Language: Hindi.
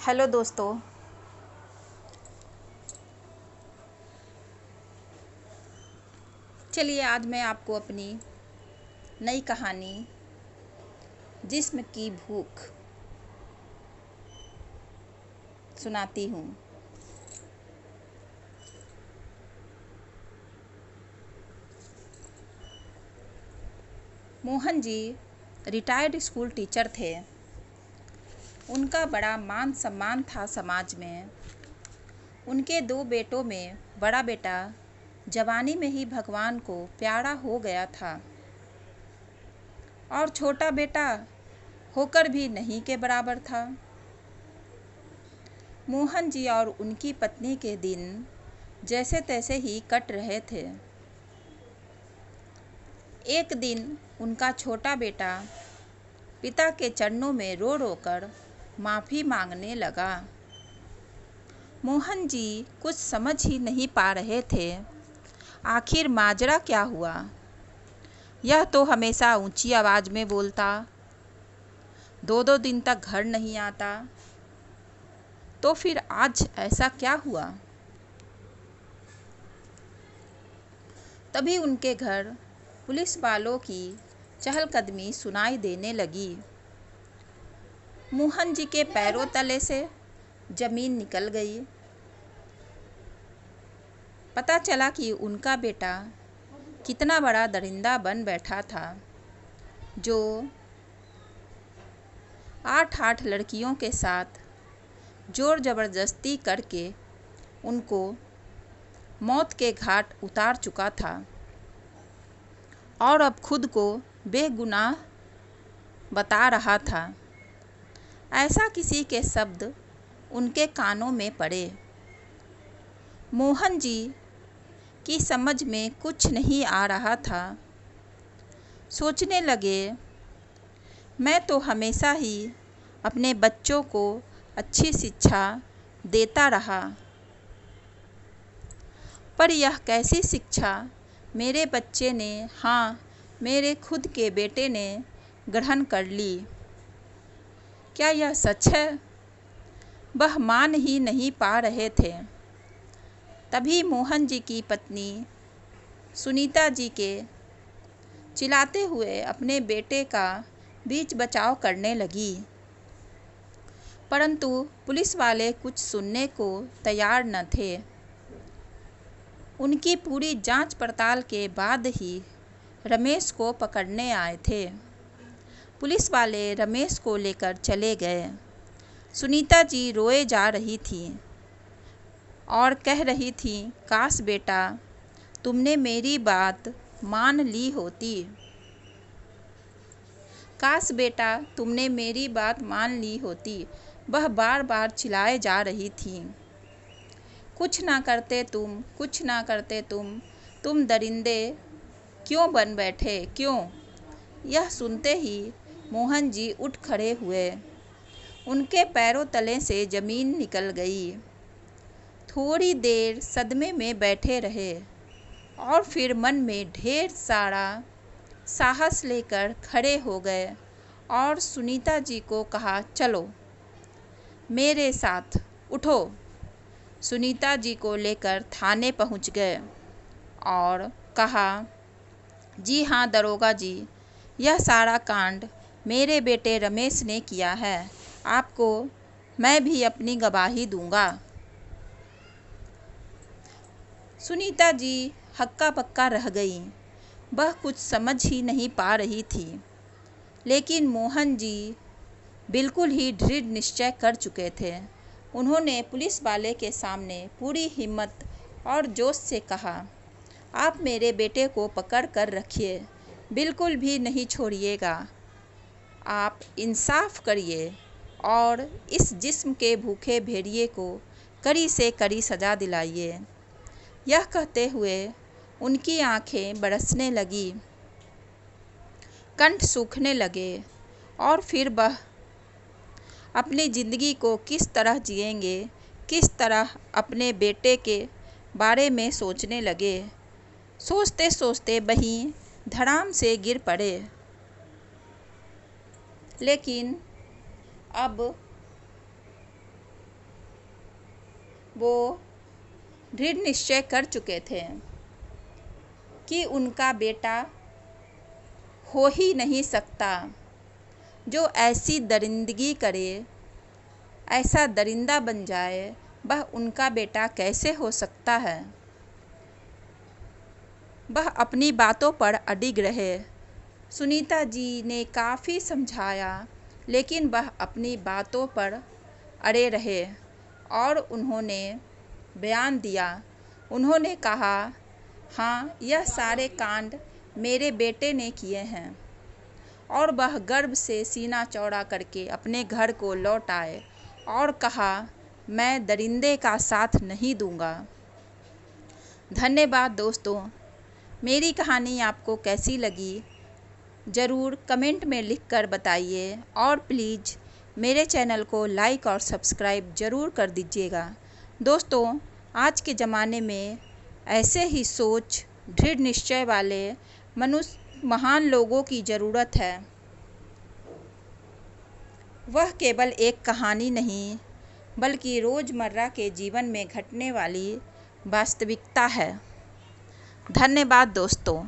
हेलो दोस्तों। चलिए आज मैं आपको अपनी नई कहानी जिस्म की भूख सुनाती हूँ। Mohan ji retired school teacher थे। उनका बड़ा मान सम्मान था समाज में। उनके 2 बेटों में बड़ा बेटा जवानी में ही भगवान को प्यारा हो गया था और छोटा बेटा होकर भी नहीं के बराबर था। मोहन जी और उनकी पत्नी के दिन जैसे तैसे ही कट रहे थे। एक दिन उनका छोटा बेटा पिता के चरणों में रो रो कर माफ़ी मांगने लगा। मोहन जी कुछ समझ ही नहीं पा रहे थे, आखिर माजरा क्या हुआ। यह तो हमेशा ऊंची आवाज़ में बोलता, 2-2 दिन तक घर नहीं आता, तो फिर आज ऐसा क्या हुआ। तभी उनके घर पुलिस वालों की चहलकदमी सुनाई देने लगी। मोहन जी के पैरों तले से जमीन निकल गई। पता चला कि उनका बेटा कितना बड़ा दरिंदा बन बैठा था, जो 8-8 लड़कियों के साथ जोर ज़बरदस्ती करके उनको मौत के घाट उतार चुका था और अब खुद को बेगुनाह बता रहा था। ऐसा किसी के शब्द उनके कानों में पड़े। मोहन जी की समझ में कुछ नहीं आ रहा था। सोचने लगे, मैं तो हमेशा ही अपने बच्चों को अच्छी शिक्षा देता रहा, पर यह कैसी शिक्षा मेरे बच्चे ने, हाँ मेरे खुद के बेटे ने ग्रहण कर ली। क्या यह सच है? वह मान ही नहीं पा रहे थे। तभी मोहन जी की पत्नी सुनीता जी के चिल्लाते हुए अपने बेटे का बीच बचाव करने लगी, परंतु पुलिस वाले कुछ सुनने को तैयार न थे। उनकी पूरी जांच पड़ताल के बाद ही रमेश को पकड़ने आए थे। पुलिस वाले रमेश को लेकर चले गए। सुनीता जी रोए जा रही थी और कह रही थी, काश बेटा तुमने मेरी बात मान ली होती। काश बेटा तुमने मेरी बात मान ली होती। वह बार बार चिल्लाए जा रही थी, कुछ ना करते तुम, कुछ ना करते तुम दरिंदे क्यों बन बैठे, क्यों। यह सुनते ही मोहन जी उठ खड़े हुए। उनके पैरों तले से जमीन निकल गई। थोड़ी देर सदमे में बैठे रहे और फिर मन में ढेर सारा साहस लेकर खड़े हो गए और सुनीता जी को कहा, चलो मेरे साथ, उठो। सुनीता जी को लेकर थाने पहुंच गए और कहा, जी हाँ दरोगा जी, यह सारा कांड मेरे बेटे रमेश ने किया है। आपको मैं भी अपनी गवाही दूंगा। सुनीता जी हक्का बक्का रह गई। वह कुछ समझ ही नहीं पा रही थी, लेकिन मोहन जी बिल्कुल ही दृढ़ निश्चय कर चुके थे। उन्होंने पुलिस वाले के सामने पूरी हिम्मत और जोश से कहा, आप मेरे बेटे को पकड़ कर रखिए, बिल्कुल भी नहीं छोड़िएगा। आप इंसाफ करिए और इस जिस्म के भूखे भेड़िए को कड़ी से कड़ी सज़ा दिलाइए। यह कहते हुए उनकी आंखें बरसने लगी, कंठ सूखने लगे और फिर वह अपनी ज़िंदगी को किस तरह जिएंगे, किस तरह अपने बेटे के बारे में सोचने लगे। सोचते सोचते वहीं धड़ाम से गिर पड़े। लेकिन अब वो दृढ़ निश्चय कर चुके थे कि उनका बेटा हो ही नहीं सकता जो ऐसी दरिंदगी करे, ऐसा दरिंदा बन जाए। वह उनका बेटा कैसे हो सकता है। वह अपनी बातों पर अडिग रहे। सुनीता जी ने काफ़ी समझाया, लेकिन वह अपनी बातों पर अड़े रहे और उन्होंने बयान दिया। उन्होंने कहा, हाँ, यह सारे कांड मेरे बेटे ने किए हैं। और वह गर्व से सीना चौड़ा करके अपने घर को लौट आए और कहा, मैं दरिंदे का साथ नहीं दूंगा। धन्यवाद दोस्तों। मेरी कहानी आपको कैसी लगी ज़रूर कमेंट में लिखकर बताइए और प्लीज़ मेरे चैनल को लाइक और सब्सक्राइब ज़रूर कर दीजिएगा। दोस्तों, आज के ज़माने में ऐसे ही सोच, दृढ़ निश्चय वाले महान लोगों की ज़रूरत है। वह केवल एक कहानी नहीं, बल्कि रोज़मर्रा के जीवन में घटने वाली वास्तविकता है। धन्यवाद दोस्तों।